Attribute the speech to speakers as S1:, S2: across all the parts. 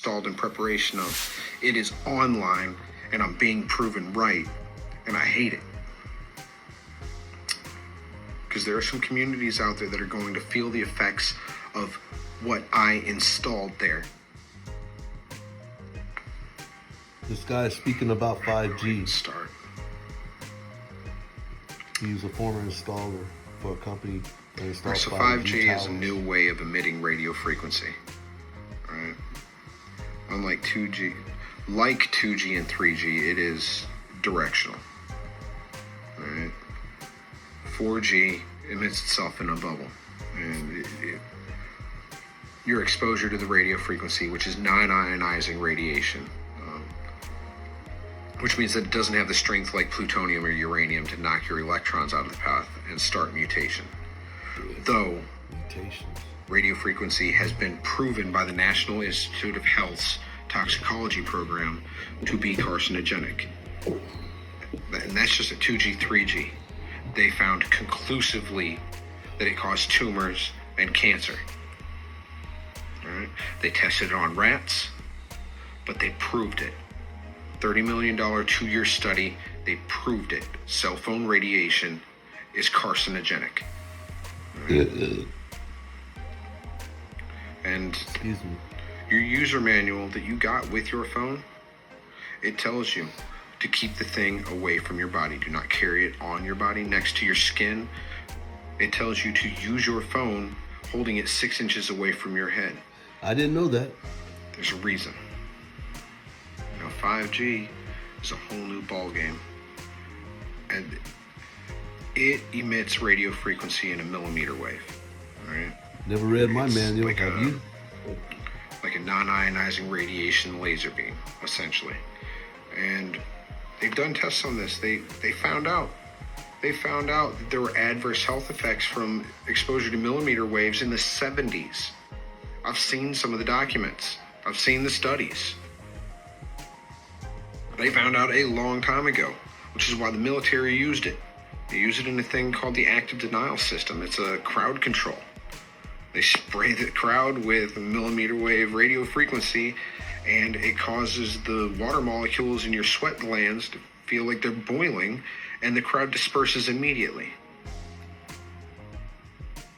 S1: installed in preparation of it is online and I'm being proven right, and I hate it. Because there are some communities out there that are going to feel the effects of what I installed there.
S2: This guy is speaking about 5G.
S1: Start.
S2: He's a former installer for a company that installs
S1: So
S2: 5G
S1: 5G
S2: towers.
S1: is a new way of emitting radio frequency. Right? Unlike 2G, like 2G and 3G, it is directional. Right? 4G emits itself in a bubble, and your exposure to the radio frequency, which is non-ionizing radiation, which means that it doesn't have the strength like plutonium or uranium to knock your electrons out of the path and start mutation. Though radio frequency has been proven by the National Institute of Health's toxicology program to be carcinogenic. And that's just a 2G, 3G. They found conclusively that it caused tumors and cancer. All right? They tested it on rats, but they proved it. $30 million 2-year study, they proved it. Cell phone radiation is carcinogenic. Right? And your user manual that you got with your phone, it tells you to keep the thing away from your body. Do not carry it on your body next to your skin. It tells you to use your phone holding it 6 inches away from your head.
S2: I didn't know that.
S1: There's a reason. 5G is a whole new ball game, and it emits radio frequency in a millimeter wave. All right.
S2: Never read my manual.
S1: Like
S2: Have you?
S1: Like a non-ionizing radiation laser beam, essentially. And they've done tests on this. They found out that there were adverse health effects from exposure to millimeter waves in the 70s. I've seen some of the documents. I've seen the studies. They found out a long time ago, which is why the military used it. They use it in a thing called the active denial system. It's a crowd control. They spray the crowd with a millimeter wave radio frequency, and it causes the water molecules in your sweat glands to feel like they're boiling, and the crowd disperses immediately.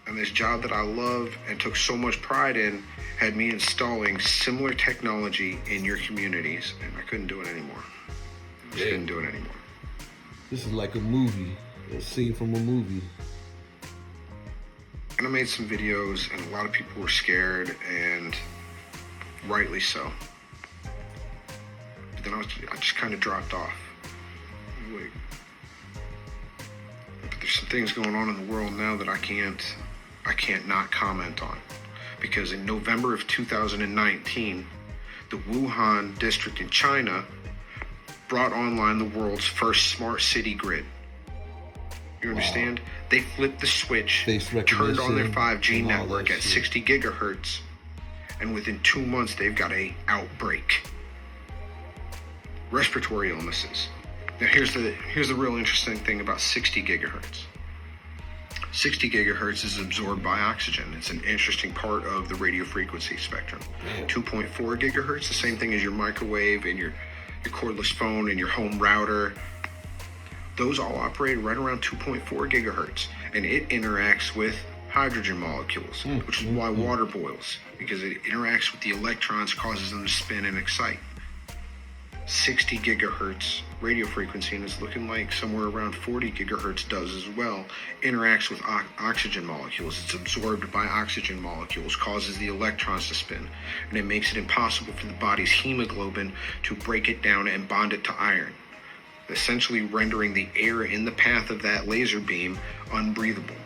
S1: And this job that I love and took so much pride in had me installing similar technology in your communities, and I couldn't do it anymore. I just couldn't do it anymore.
S2: This is like a movie, a scene from a movie.
S1: And I made some videos, and a lot of people were scared, and rightly so. But then I just kind of dropped off. But there's some things going on in the world now that I can't not comment on. Because in November of 2019, the Wuhan district in China brought online the world's first smart city grid. You understand? Wow. They flipped the switch, turned on their 5G network at 60 gigahertz, and within 2 months they've got an outbreak. Respiratory illnesses. Now here's the real interesting thing about 60 gigahertz. 60 gigahertz is absorbed by oxygen. It's an interesting part of the radio frequency spectrum. 2.4 gigahertz, the same thing as your microwave and your cordless phone and your home router. Those all operate right around 2.4 gigahertz, and it interacts with hydrogen molecules, which is why water boils, because it interacts with the electrons, causes them to spin and excite. 60 gigahertz radio frequency, and it's looking like somewhere around 40 gigahertz does as well, interacts with oxygen molecules. It's absorbed by oxygen molecules, causes the electrons to spin, and it makes it impossible for the body's hemoglobin to break it down and bond it to iron, essentially rendering the air in the path of that laser beam unbreathable.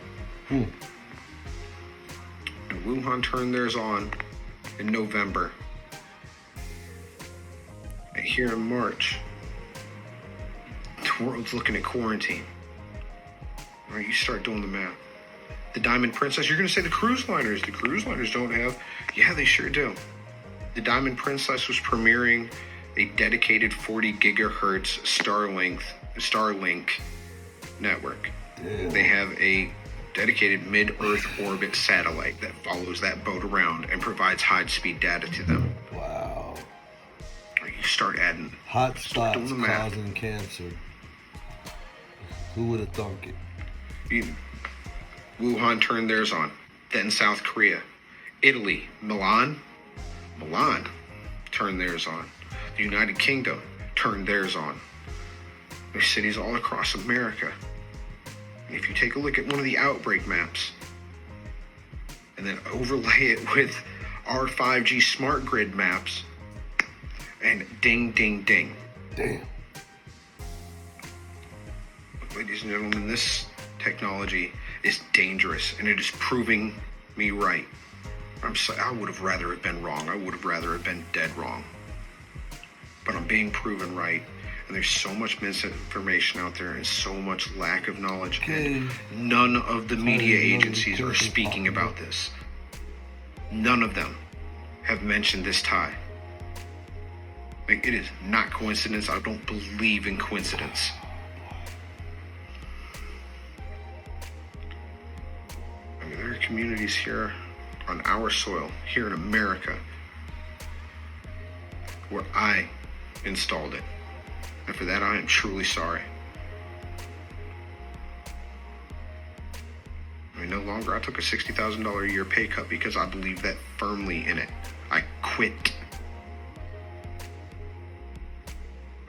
S1: And Wuhan turned theirs on in November. And here in March, the world's looking at quarantine. All right, you start doing the math. The Diamond Princess, you're going to say the cruise liners. The cruise liners don't have. Yeah, they sure do. The Diamond Princess was premiering a dedicated 40 gigahertz Starlink network.
S2: Damn.
S1: They have a dedicated mid-Earth orbit satellite that follows that boat around and provides high-speed data to them.
S2: Wow.
S1: start adding.
S2: Hot
S1: Start doing
S2: spots
S1: the math.
S2: causing cancer. Who would have thunk it?
S1: Wuhan turned theirs on. Then South Korea. Italy, Milan turned theirs on. The United Kingdom turned theirs on. There's cities all across America. And if you take a look at one of the outbreak maps and then overlay it with our 5G smart grid maps, and ding, ding, ding.
S2: Damn.
S1: Ladies and gentlemen, this technology is dangerous, and it is proving me right. I would have rather have been wrong. I would have rather have been dead wrong. But I'm being proven right, and there's so much misinformation out there and so much lack of knowledge, and none of the media agencies are speaking about this. None of them have mentioned this tie. Like, it is not coincidence. I don't believe in coincidence. I mean, there are communities here on our soil, here in America, where I installed it. And for that, I am truly sorry. I mean, no longer. I took a $60,000 a year pay cut because I believe that firmly in it. I quit.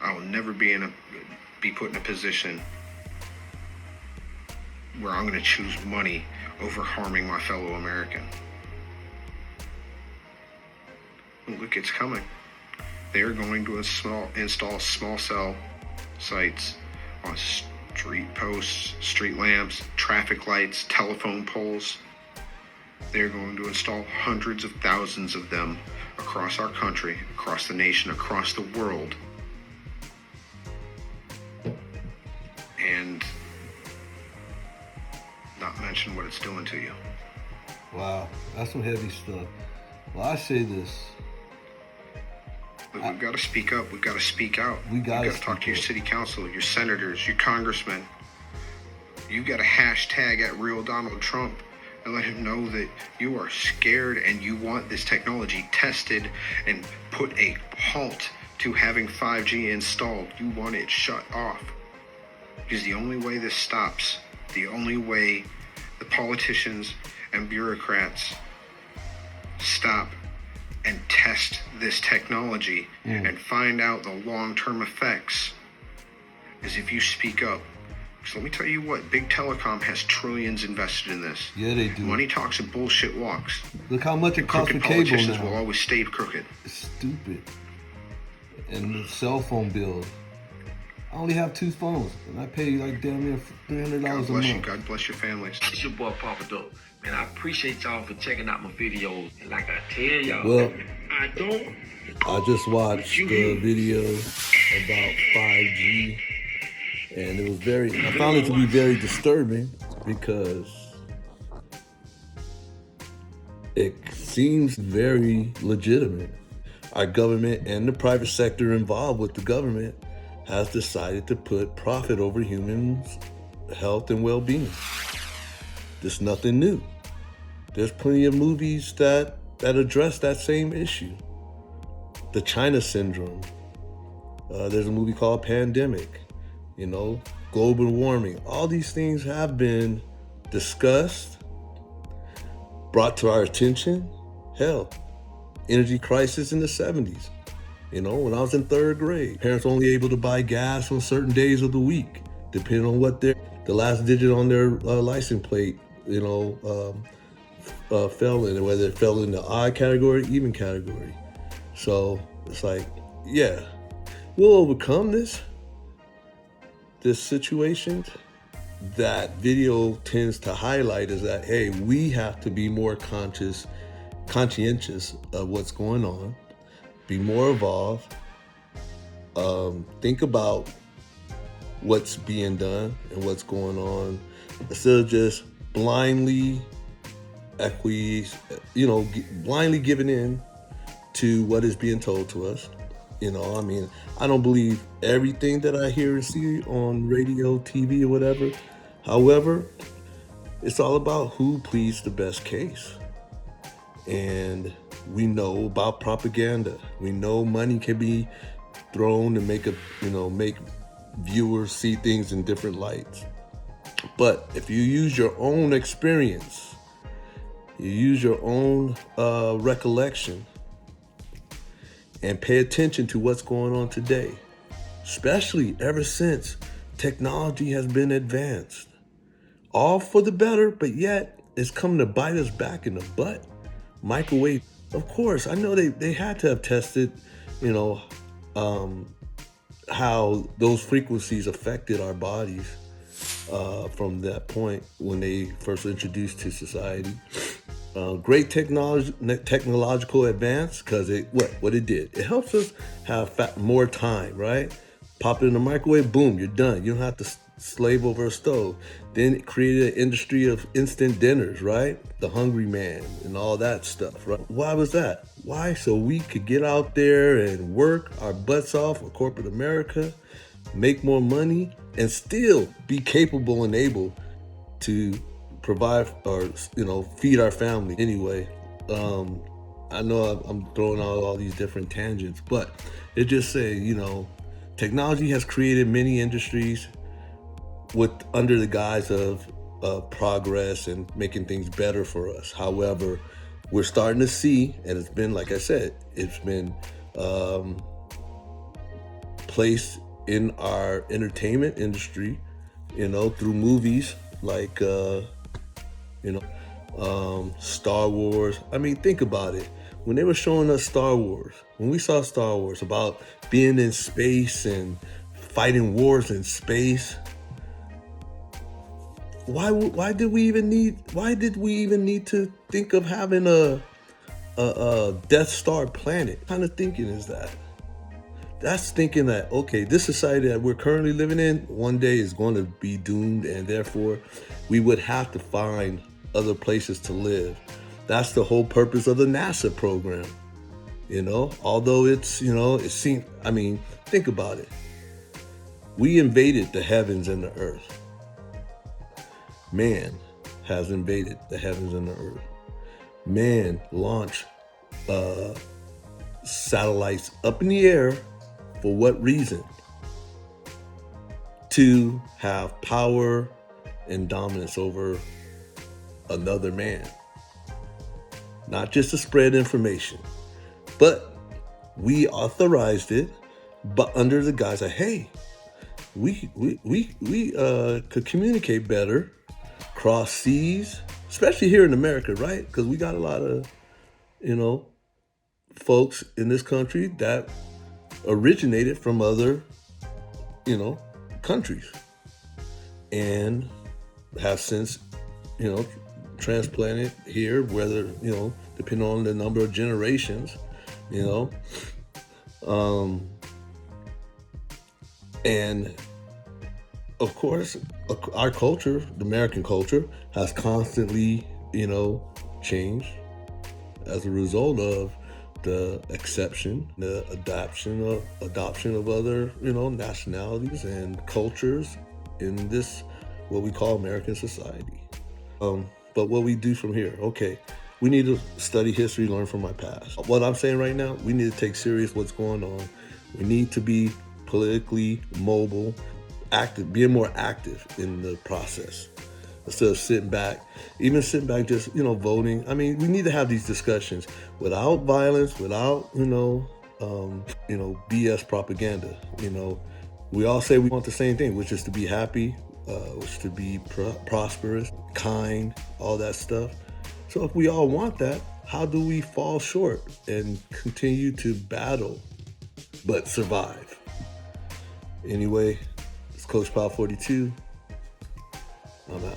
S1: I will never be put in a position where I'm going to choose money over harming my fellow American. Look, it's coming. They're going to install small cell sites on street posts, street lamps, traffic lights, telephone poles. They're going to install hundreds of thousands of them across our country, across the nation, across the world. And not mention what it's doing to you.
S2: Wow, that's some heavy stuff. Well, I say this.
S1: But we've got to speak up. We've got to speak out.
S2: We got to
S1: talk to your city council, your senators, your congressmen. You've got to hashtag at real Donald Trump and let him know that you are scared and you want this technology tested and put a halt to having 5G installed. You want it shut off. Because the only way this stops, the only way the politicians and bureaucrats stop and test this technology and find out the long-term effects is if you speak up. So let me tell you what, Big Telecom has trillions invested in this.
S2: Yeah, they do.
S1: Money talks and bullshit walks.
S2: Look how much it costs for
S1: Crooked
S2: cable
S1: politicians
S2: now.
S1: will always stay crooked.
S2: It's stupid. And the cell phone bills. I only have 2 phones, and I pay like damn near $300
S1: God
S2: a
S1: bless you.
S2: month.
S1: God bless your families.
S3: It's your boy Papa Dope. Man, I appreciate y'all for checking out my videos. And like I tell y'all,
S2: Well,
S3: I
S2: just watched the video about 5G, and it was I found it to be very disturbing because it seems very legitimate. Our government and the private sector involved with the government has decided to put profit over humans' health and well-being. There's nothing new. There's plenty of movies that address that same issue. The China Syndrome. There's a movie called Pandemic. Global warming. All these things have been discussed, brought to our attention. Hell, energy crisis in the 70s. When I was in 3rd grade, parents were only able to buy gas on certain days of the week, depending on what the last digit on their license plate, fell in, whether it fell in the odd category, even category. So it's like, yeah, we'll overcome this situation. That video tends to highlight is that, hey, we have to be more conscientious of what's going on, be more involved, think about what's being done and what's going on, instead of just blindly blindly giving in to what is being told to us. I don't believe everything that I hear and see on radio, TV, or whatever. However, it's all about who pleads the best case. And we know about propaganda. We know money can be thrown to make make viewers see things in different lights. But if you use your own experience, you use your own recollection, and pay attention to what's going on today, especially ever since technology has been advanced, all for the better, but yet it's coming to bite us back in the butt. Microwave, of course, I know they had to have tested, how those frequencies affected our bodies from that point when they first introduced to society. Great technological advance, because what it did, it helps us have more time, right? Pop it in the microwave, boom, you're done. You don't have to slave over a stove. Then it created an industry of instant dinners, right? The Hungry Man and all that stuff, right? Why was that? Why? So we could get out there and work our butts off for corporate America, make more money, and still be capable and able to provide or feed our family. Anyway, I know I'm throwing out all these different tangents, but it just say, technology has created many industries under the guise of progress and making things better for us. However, we're starting to see, and it's been, like I said, it's been placed in our entertainment industry, through movies like Star Wars. I mean, think about it. When they were showing us Star Wars, when we saw Star Wars about being in space and fighting wars in space, why did we even need to think of having a Death Star planet? What kind of thinking is that? That's thinking that, okay, this society that we're currently living in one day is going to be doomed, and therefore we would have to find other places to live. That's the whole purpose of the NASA program. Although it seems, think about it. We invaded the heavens and the earth. Man has invaded the heavens and the earth. Man launched satellites up in the air. For what reason? To have power and dominance over another man. Not just to spread information, but we authorized it, but under the guise of, hey, we could communicate better, cross seas, especially here in America, right? Because we got a lot of, folks in this country that originated from other, countries, and have since, transplanted here, whether, depending on the number of generations, and of course, our culture, the American culture, has constantly, changed as a result of the adoption of other, nationalities and cultures in this, what we call American society. But what we do from here, okay, we need to study history, learn from our past. What I'm saying right now, we need to take serious what's going on. We need to be politically mobile, active, being more active in the process instead of sitting back just, voting. I mean, we need to have these discussions without violence, without, BS propaganda. We all say we want the same thing, which is to be happy, which is to be prosperous, kind, all that stuff. So if we all want that, how do we fall short and continue to battle but survive? Anyway, it's Coach Pow 42. I'm out.